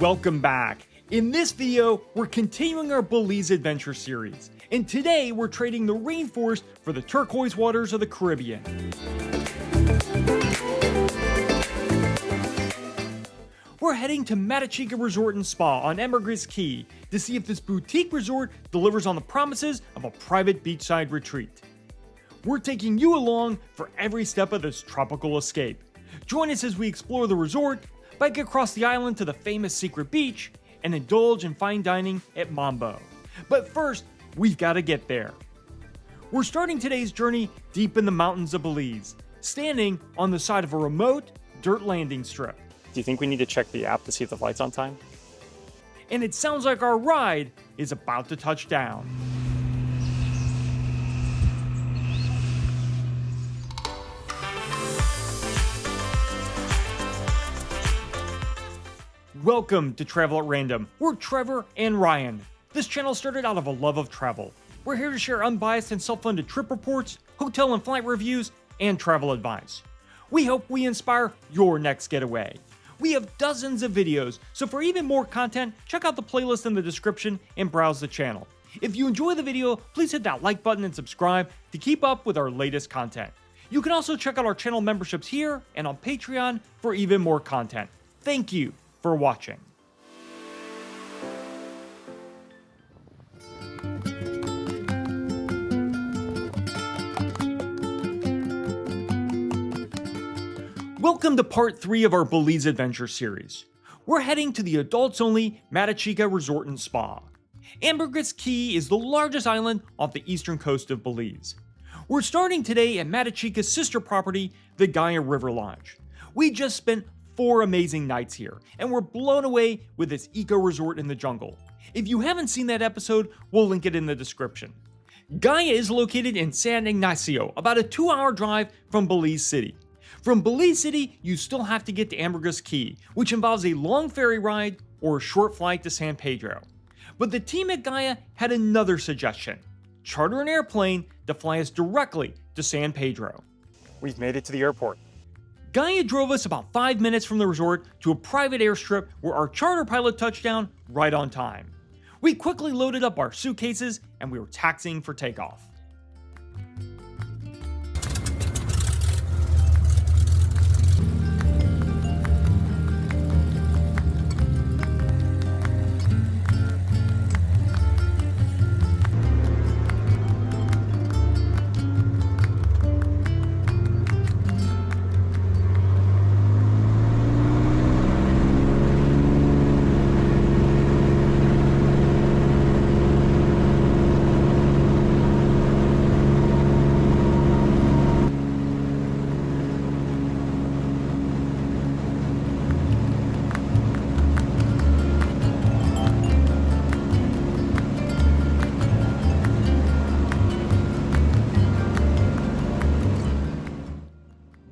Welcome back. In this video, we're continuing our Belize Adventure series, and today we're trading the rainforest for the turquoise waters of the Caribbean. We're heading to Matachica Resort and Spa on Ambergris Caye to see if this boutique resort delivers on the promises of a private beachside retreat. We're taking you along for every step of this tropical escape. Join us as we explore the resort, bike across the island to the famous secret beach, and indulge in fine dining at Mambo. But first, we've got to get there. We're starting today's journey deep in the mountains of Belize, standing on the side of a remote dirt landing strip. Do you think we need to check the app to see if the flight's on time? And it sounds like our ride is about to touch down. Welcome to Travel at Random. We're Trevor and Ryan. This channel started out of a love of travel. We're here to share unbiased and self-funded trip reports, hotel and flight reviews, and travel advice. We hope we inspire your next getaway. We have dozens of videos, so for even more content, check out the playlist in the description and browse the channel. If you enjoy the video, please hit that like button and subscribe to keep up with our latest content. You can also check out our channel memberships here and on Patreon for even more content. Thank you for watching. Welcome to part 3 of our Belize Adventure series. We're heading to the adults-only Matachica Resort and Spa. Ambergris Caye is the largest island off the eastern coast of Belize. We're starting today at Matachica's sister property, the Gaia River Lodge. We just spent 4 amazing nights here, and we're blown away with this eco-resort in the jungle. If you haven't seen that episode, we'll link it in the description. Gaia is located in San Ignacio, about a 2-hour drive from Belize City. From Belize City, you still have to get to Ambergris Caye, which involves a long ferry ride or a short flight to San Pedro. But the team at Gaia had another suggestion: charter an airplane to fly us directly to San Pedro. We've made it to the airport. Gaia drove us about 5 minutes from the resort to a private airstrip where our charter pilot touched down right on time. We quickly loaded up our suitcases and we were taxiing for takeoff.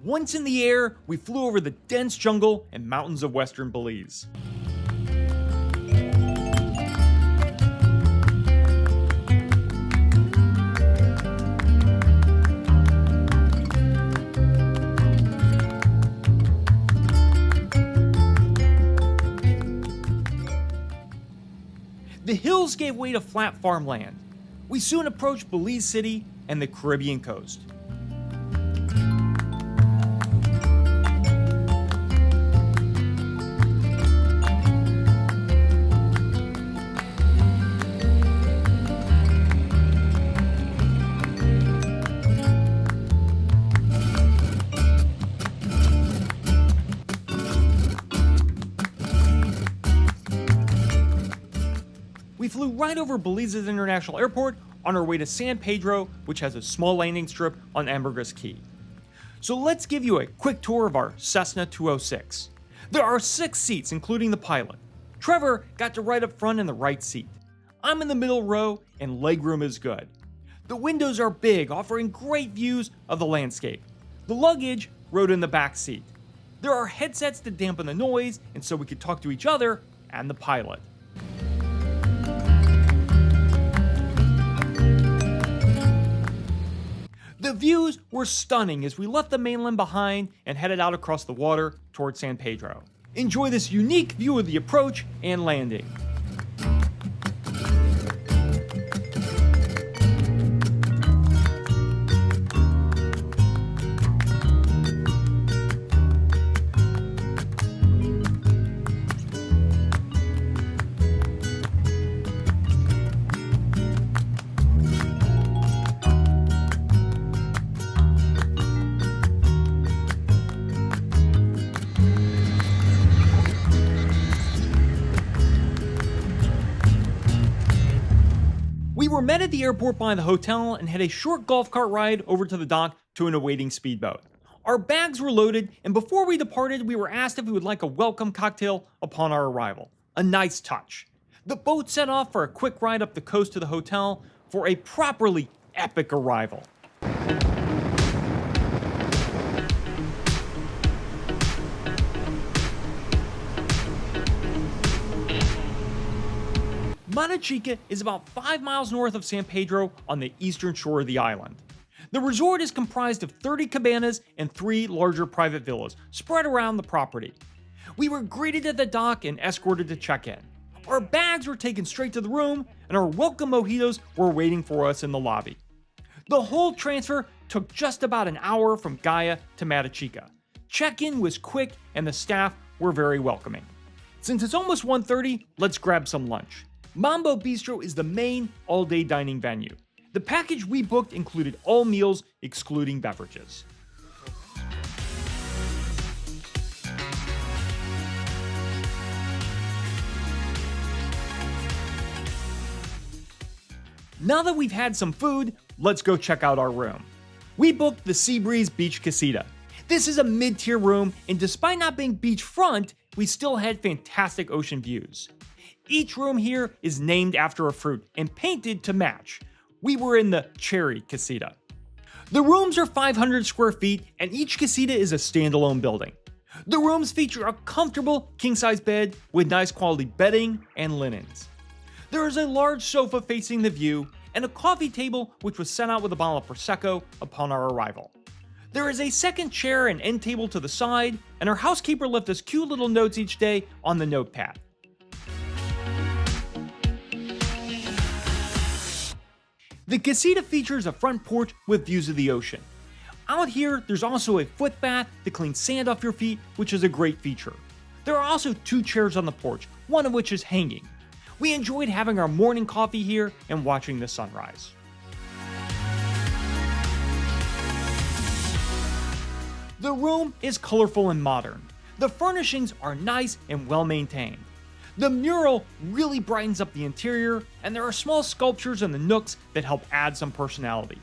Once in the air, we flew over the dense jungle and mountains of western Belize. The hills gave way to flat farmland. We soon approached Belize City and the Caribbean coast. We flew right over Belize's International Airport on our way to San Pedro, which has a small landing strip on Ambergris Caye. So let's give you a quick tour of our Cessna 206. There are 6 seats, including the pilot. Trevor got to right up front in the right seat. I'm in the middle row, and legroom is good. The windows are big, offering great views of the landscape. The luggage rode in the back seat. There are headsets to dampen the noise, and so we could talk to each other and the pilot. The views were stunning as we left the mainland behind and headed out across the water towards San Pedro. Enjoy this unique view of the approach and landing. We were met at the airport by the hotel and had a short golf cart ride over to the dock to an awaiting speedboat. Our bags were loaded, and before we departed, we were asked if we would like a welcome cocktail upon our arrival. A nice touch. The boat set off for a quick ride up the coast to the hotel for a properly epic arrival. Matachica is about 5 miles north of San Pedro on the eastern shore of the island. The resort is comprised of 30 cabanas and 3 larger private villas spread around the property. We were greeted at the dock and escorted to check-in. Our bags were taken straight to the room, and our welcome mojitos were waiting for us in the lobby. The whole transfer took just about an hour from Gaia to Matachica. Check-in was quick and the staff were very welcoming. Since it's almost 1:30, let's grab some lunch. Mambo Bistro is the main all-day dining venue. The package we booked included all meals, excluding beverages. Now that we've had some food, let's go check out our room. We booked the Seabreeze Beach Casita. This is a mid-tier room, and despite not being beachfront, we still had fantastic ocean views. Each room here is named after a fruit and painted to match. We were in the Cherry Casita. The rooms are 500 square feet, and each casita is a standalone building. The rooms feature a comfortable king-size bed with nice quality bedding and linens. There is a large sofa facing the view, and a coffee table which was sent out with a bottle of Prosecco upon our arrival. There is a second chair and end table to the side, and our housekeeper left us cute little notes each day on the notepad. The casita features a front porch with views of the ocean. Out here, there's also a foot bath to clean sand off your feet, which is a great feature. There are also 2 chairs on the porch, one of which is hanging. We enjoyed having our morning coffee here and watching the sunrise. The room is colorful and modern. The furnishings are nice and well maintained. The mural really brightens up the interior, and there are small sculptures in the nooks that help add some personality.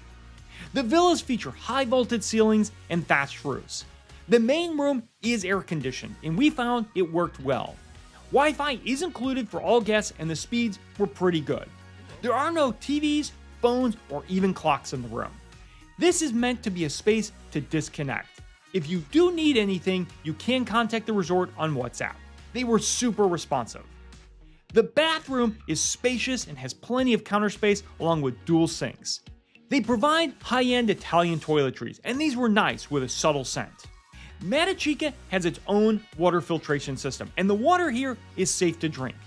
The villas feature high vaulted ceilings and thatched roofs. The main room is air conditioned, and we found it worked well. Wi-Fi is included for all guests, and the speeds were pretty good. There are no TVs, phones, or even clocks in the room. This is meant to be a space to disconnect. If you do need anything, you can contact the resort on WhatsApp. They were super responsive. The bathroom is spacious and has plenty of counter space along with dual sinks. They provide high-end Italian toiletries, and these were nice with a subtle scent. Matachica has its own water filtration system, and the water here is safe to drink.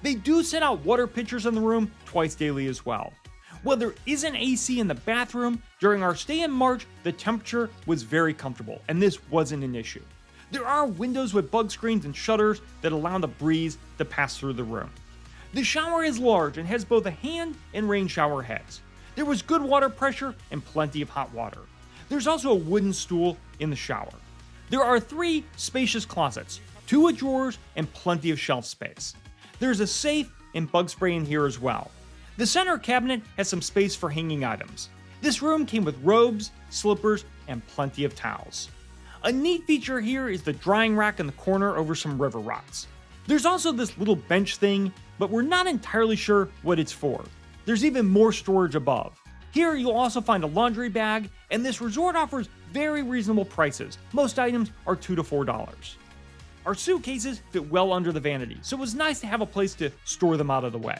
They do set out water pitchers in the room twice daily as well. While there is an AC in the bathroom, during our stay in March, the temperature was very comfortable, and this wasn't an issue. There are windows with bug screens and shutters that allow the breeze to pass through the room. The shower is large and has both a hand and rain shower heads. There was good water pressure and plenty of hot water. There's also a wooden stool in the shower. There are 3 spacious closets, 2 with drawers, and plenty of shelf space. There's a safe and bug spray in here as well. The center cabinet has some space for hanging items. This room came with robes, slippers, and plenty of towels. A neat feature here is the drying rack in the corner over some river rocks. There's also this little bench thing, but we're not entirely sure what it's for. There's even more storage above. Here you'll also find a laundry bag, and this resort offers very reasonable prices. Most items are $2 to $4. Our suitcases fit well under the vanity, so it was nice to have a place to store them out of the way.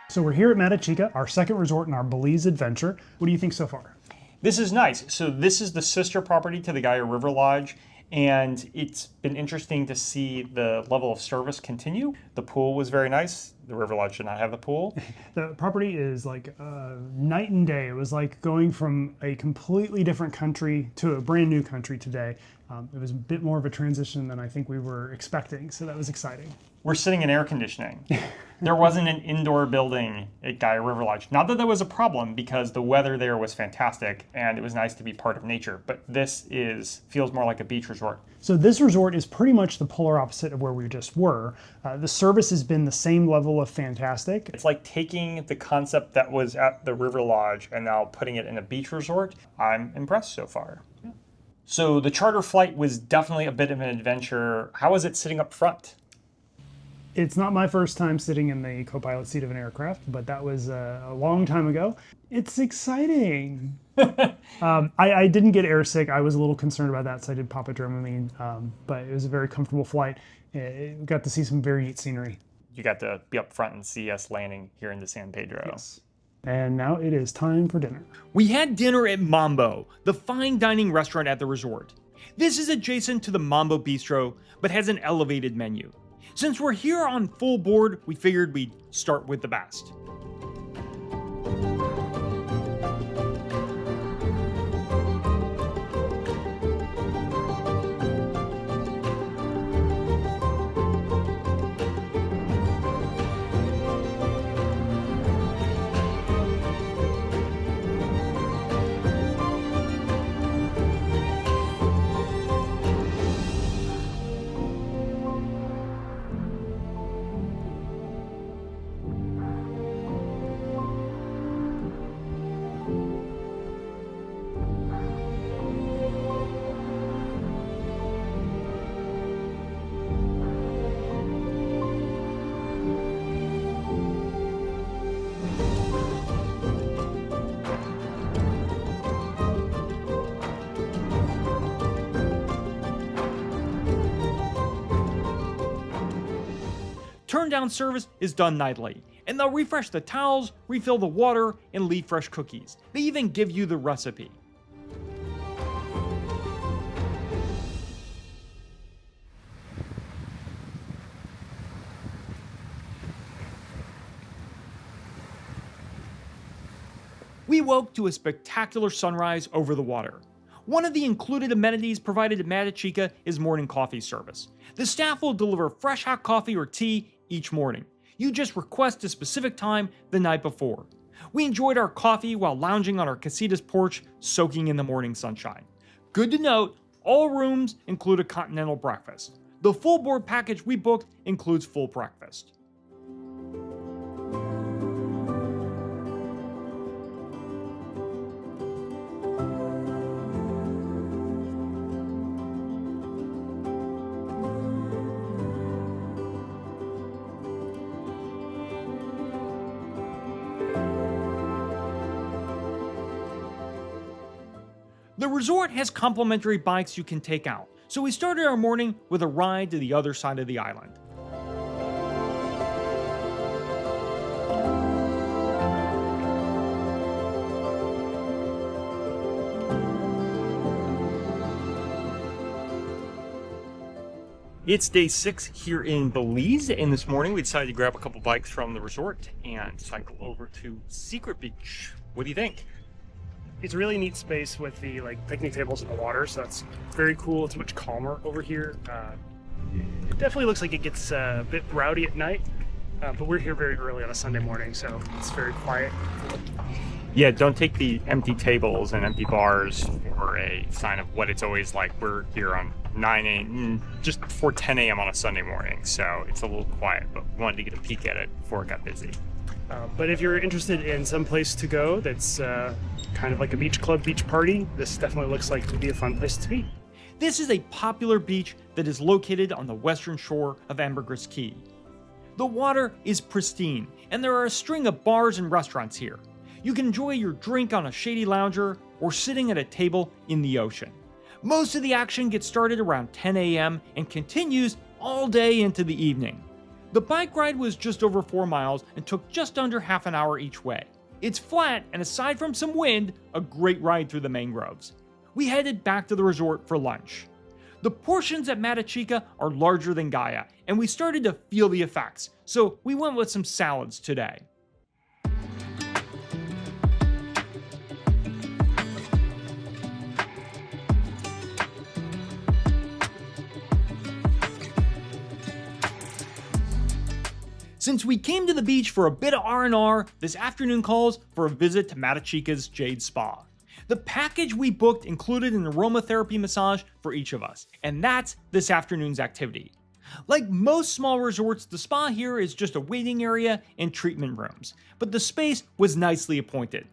So we're here at Matachica, our second resort in our Belize Adventure. What do you think so far? This is nice. So this is the sister property to the Gaia River Lodge, and it's been interesting to see the level of service continue. The pool was very nice. The River Lodge did not have the pool. The property is like night and day. It was like going from a completely different country to a brand new country today. It was a bit more of a transition than I think we were expecting, so that was exciting. We're sitting in air conditioning. There wasn't an indoor building at Gaia River Lodge. Not that was a problem, because the weather there was fantastic and it was nice to be part of nature, but this feels more like a beach resort. So this resort is pretty much the polar opposite of where we just were. The service has been the same level of fantastic. It's like taking the concept that was at the River Lodge and now putting it in a beach resort. I'm impressed so far. Yeah. So the charter flight was definitely a bit of an adventure. How was it sitting up front? It's not my first time sitting in the co-pilot seat of an aircraft, but that was a long time ago. It's exciting. I didn't get airsick. I was a little concerned about that, so I did pop a Dramamine, but it was a very comfortable flight. Got to see some very neat scenery. You got to be up front and see us landing here into San Pedro. Yes. And now it is time for dinner. We had dinner at Mambo, the fine dining restaurant at the resort. This is adjacent to the Mambo Bistro, but has an elevated menu. Since we're here on full board, we figured we'd start with the best. Turn down service is done nightly, and they'll refresh the towels, refill the water, and leave fresh cookies. They even give you the recipe. We woke to a spectacular sunrise over the water. One of the included amenities provided at Matachica is morning coffee service. The staff will deliver fresh hot coffee or tea each morning. You just request a specific time the night before. We enjoyed our coffee while lounging on our Casita's porch, soaking in the morning sunshine. Good to note, all rooms include a continental breakfast. The full board package we booked includes full breakfast. The resort has complimentary bikes you can take out, so we started our morning with a ride to the other side of the island. It's day 6 here in Belize, and this morning we decided to grab a couple bikes from the resort and cycle over to Secret Beach. What do you think? It's a really neat space with the picnic tables in the water, so that's very cool. It's much calmer over here. It definitely looks like it gets a bit rowdy at night, but we're here very early on a Sunday morning, so it's very quiet. Yeah, don't take the empty tables and empty bars for a sign of what it's always like. We're here on 9 a.m., just before 10 a.m. on a Sunday morning, so it's a little quiet, but we wanted to get a peek at it before it got busy. But if you're interested in some place to go that's kind of like a beach club, beach party, this definitely looks like it would be a fun place to be. This is a popular beach that is located on the western shore of Ambergris Caye. The water is pristine, and there are a string of bars and restaurants here. You can enjoy your drink on a shady lounger or sitting at a table in the ocean. Most of the action gets started around 10 a.m. and continues all day into the evening. The bike ride was just over 4 miles and took just under half an hour each way. It's flat, and aside from some wind, a great ride through the mangroves. We headed back to the resort for lunch. The portions at Matachica are larger than Gaia, and we started to feel the effects, so we went with some salads today. Since we came to the beach for a bit of R&R, this afternoon calls for a visit to Matachica's Jade Spa. The package we booked included an aromatherapy massage for each of us, and that's this afternoon's activity. Like most small resorts, the spa here is just a waiting area and treatment rooms, but the space was nicely appointed.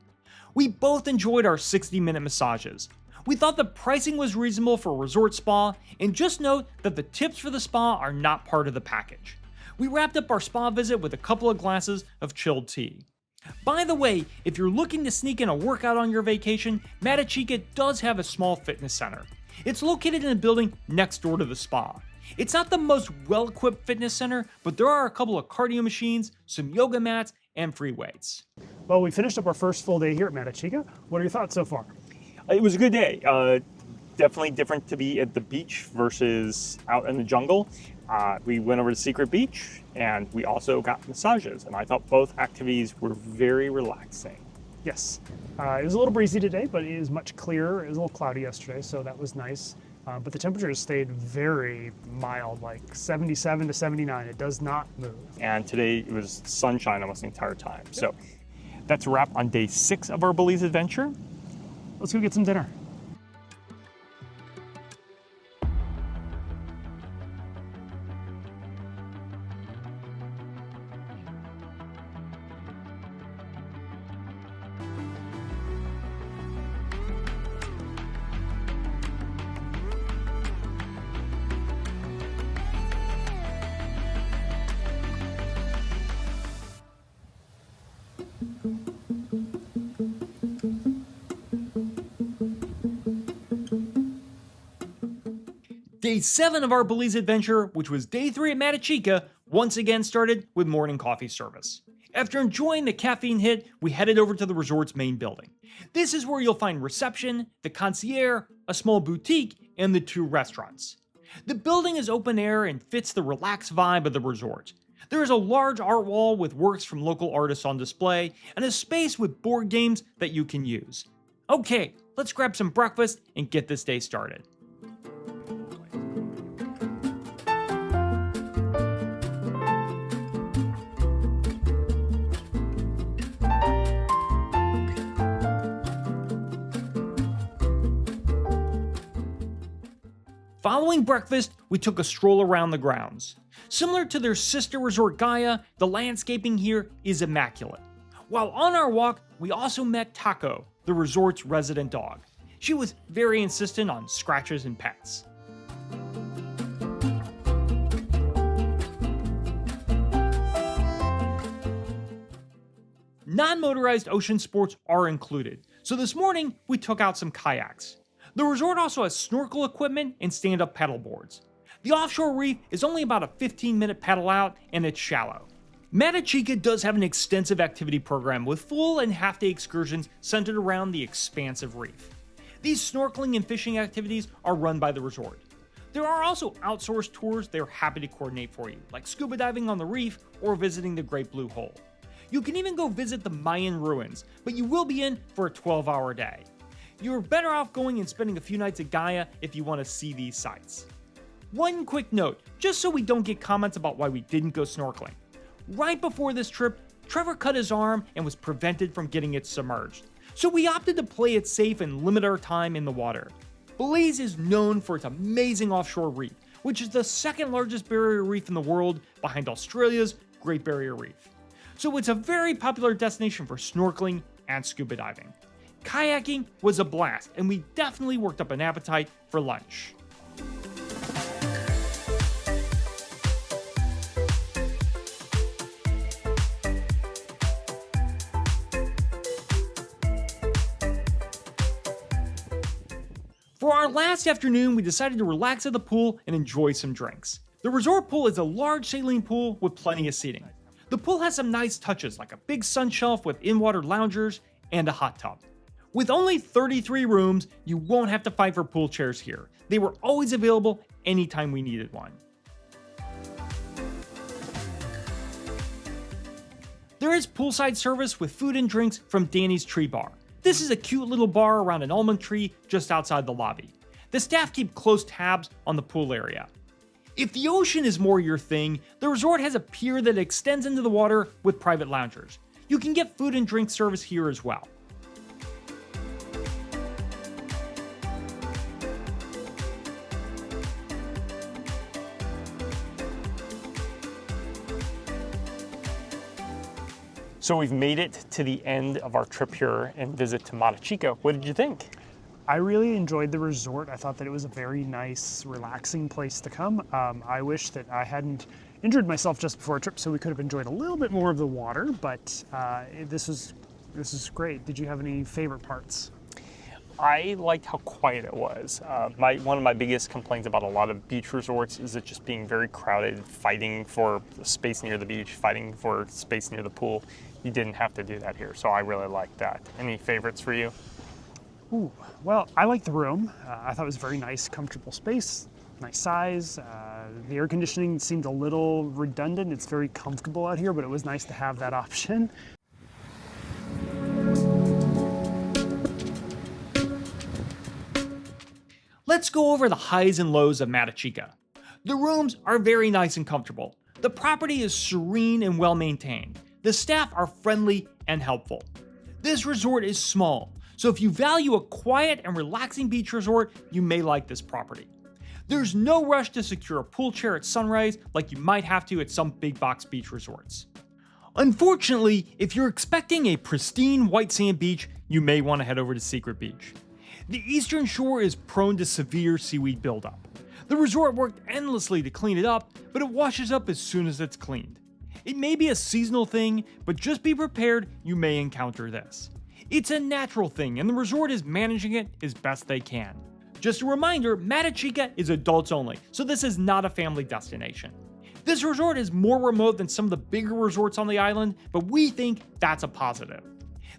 We both enjoyed our 60-minute massages. We thought the pricing was reasonable for a resort spa, and just note that the tips for the spa are not part of the package. We wrapped up our spa visit with a couple of glasses of chilled tea. By the way, if you're looking to sneak in a workout on your vacation, Matachica does have a small fitness center. It's located in a building next door to the spa. It's not the most well-equipped fitness center, but there are a couple of cardio machines, some yoga mats, and free weights. Well, we finished up our first full day here at Matachica. What are your thoughts so far? It was a good day. Definitely different to be at the beach versus out in the jungle. We went over to Secret Beach, and we also got massages, and I thought both activities were very relaxing. Yes. It was a little breezy today, but it is much clearer. It was a little cloudy yesterday, so that was nice. But the temperatures stayed very mild, like 77 to 79. It does not move. And today it was sunshine almost the entire time. Yep. So that's a wrap on day 6 of our Belize adventure. Let's go get some dinner. Day 7 of our Belize adventure, which was day 3 at Matachica, once again started with morning coffee service. After enjoying the caffeine hit, we headed over to the resort's main building. This is where you'll find reception, the concierge, a small boutique, and the 2 restaurants. The building is open air and fits the relaxed vibe of the resort. There is a large art wall with works from local artists on display, and a space with board games that you can use. Okay, let's grab some breakfast and get this day started. Following breakfast, we took a stroll around the grounds. Similar to their sister resort Gaia, the landscaping here is immaculate. While on our walk, we also met Taco, the resort's resident dog. She was very insistent on scratches and pets. Non-motorized ocean sports are included, so this morning we took out some kayaks. The resort also has snorkel equipment and stand-up paddle boards. The offshore reef is only about a 15-minute paddle out, and it's shallow. Matachica does have an extensive activity program with full and half-day excursions centered around the expansive reef. These snorkeling and fishing activities are run by the resort. There are also outsourced tours they're happy to coordinate for you, like scuba diving on the reef or visiting the Great Blue Hole. You can even go visit the Mayan ruins, but you will be in for a 12-hour day. You're better off going and spending a few nights at Gaia if you want to see these sights. One quick note, just so we don't get comments about why we didn't go snorkeling. Right before this trip, Trevor cut his arm and was prevented from getting it submerged. So we opted to play it safe and limit our time in the water. Belize is known for its amazing offshore reef, which is the second largest barrier reef in the world behind Australia's Great Barrier Reef. So it's a very popular destination for snorkeling and scuba diving. Kayaking was a blast, and we definitely worked up an appetite for lunch. For our last afternoon, we decided to relax at the pool and enjoy some drinks. The resort pool is a large saline pool with plenty of seating. The pool has some nice touches like a big sun shelf with in-water loungers and a hot tub. With only 33 rooms, you won't have to fight for pool chairs here. They were always available anytime we needed one. There is poolside service with food and drinks from Danny's Tree Bar. This is a cute little bar around an almond tree just outside the lobby. The staff keep close tabs on the pool area. If the ocean is more your thing, the resort has a pier that extends into the water with private loungers. You can get food and drink service here as well. So we've made it to the end of our trip here and visit to Matachica. What did you think? I really enjoyed the resort. I thought that it was a very nice, relaxing place to come. I wish that I hadn't injured myself just before a trip, so we could have enjoyed a little bit more of the water, but this is great. Did you have any favorite parts? I liked how quiet it was. One of my biggest complaints about a lot of beach resorts is it just being very crowded, fighting for space near the beach, fighting for space near the pool. You didn't have to do that here, so I really liked that. Any favorites for you? Ooh, well, I liked the room. I thought it was a very nice, comfortable space, nice size. The air conditioning seemed a little redundant. It's very comfortable out here, but it was nice to have that option. Let's go over the highs and lows of Matachica. The rooms are very nice and comfortable. The property is serene and well maintained. The staff are friendly and helpful. This resort is small, so if you value a quiet and relaxing beach resort, you may like this property. There's no rush to secure a pool chair at sunrise like you might have to at some big box beach resorts. Unfortunately, if you're expecting a pristine white sand beach, you may want to head over to Secret Beach. The eastern shore is prone to severe seaweed buildup. The resort worked endlessly to clean it up, but it washes up as soon as it's cleaned. It may be a seasonal thing, but just be prepared you may encounter this. It's a natural thing, and the resort is managing it as best they can. Just a reminder, Matachica is adults only, so this is not a family destination. This resort is more remote than some of the bigger resorts on the island, but we think that's a positive.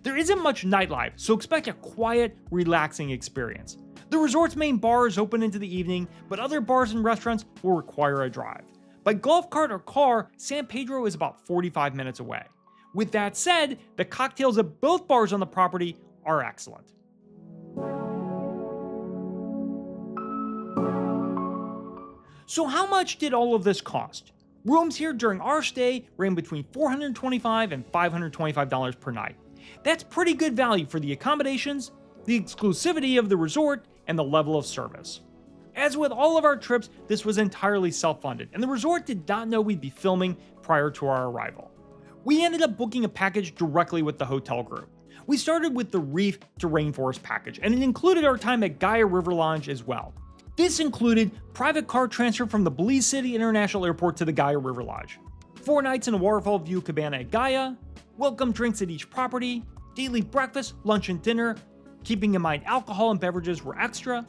There isn't much nightlife, so expect a quiet, relaxing experience. The resort's main bar is open into the evening, but other bars and restaurants will require a drive. By golf cart or car, San Pedro is about 45 minutes away. With that said, the cocktails at both bars on the property are excellent. So how much did all of this cost? Rooms here during our stay ran between $425 and $525 per night. That's pretty good value for the accommodations, the exclusivity of the resort, and the level of service. As with all of our trips, this was entirely self-funded, and the resort did not know we'd be filming prior to our arrival. We ended up booking a package directly with the hotel group. We started with the Reef to Rainforest package, and it included our time at Gaia River Lounge as well. This included private car transfer from the Belize City International Airport to the Gaia River Lodge, 4 nights in a waterfall view cabana at Gaia, welcome drinks at each property, daily breakfast, lunch, and dinner, keeping in mind alcohol and beverages were extra,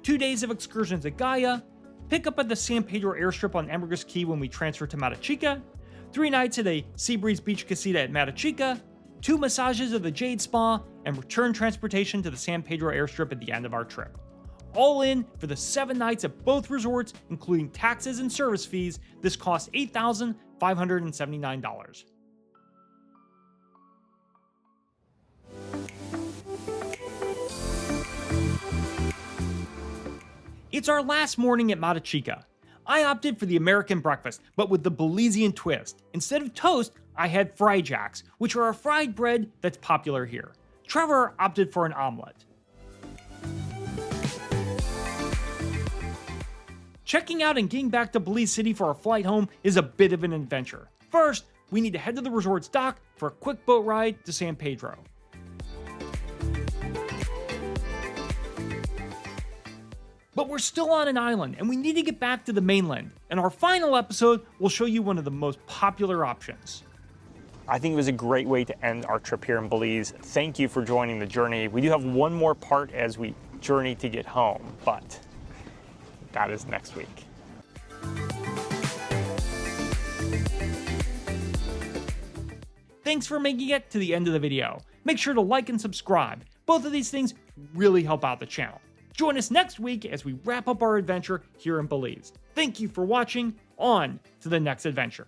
2 days of excursions at Gaia, pick up at the San Pedro airstrip on Ambergris Caye when we transfer to Matachica, 3 nights at a Seabreeze Beach Casita at Matachica, 2 massages at the Jade Spa, and return transportation to the San Pedro airstrip at the end of our trip. All in, for the 7 nights at both resorts, including taxes and service fees, this cost $8,579. It's our last morning at Matachica. I opted for the American breakfast, but with the Belizean twist. Instead of toast, I had fry jacks, which are a fried bread that's popular here. Trevor opted for an omelet. Checking out and getting back to Belize City for our flight home is a bit of an adventure. First, we need to head to the resort's dock for a quick boat ride to San Pedro. But we're still on an island, and we need to get back to the mainland. In our final episode, we'll show you one of the most popular options. I think it was a great way to end our trip here in Belize. Thank you for joining the journey. We do have one more part as we journey to get home, but that is next week. Thanks for making it to the end of the video. Make sure to like and subscribe. Both of these things really help out the channel. Join us next week as we wrap up our adventure here in Belize. Thank you for watching. On to the next adventure.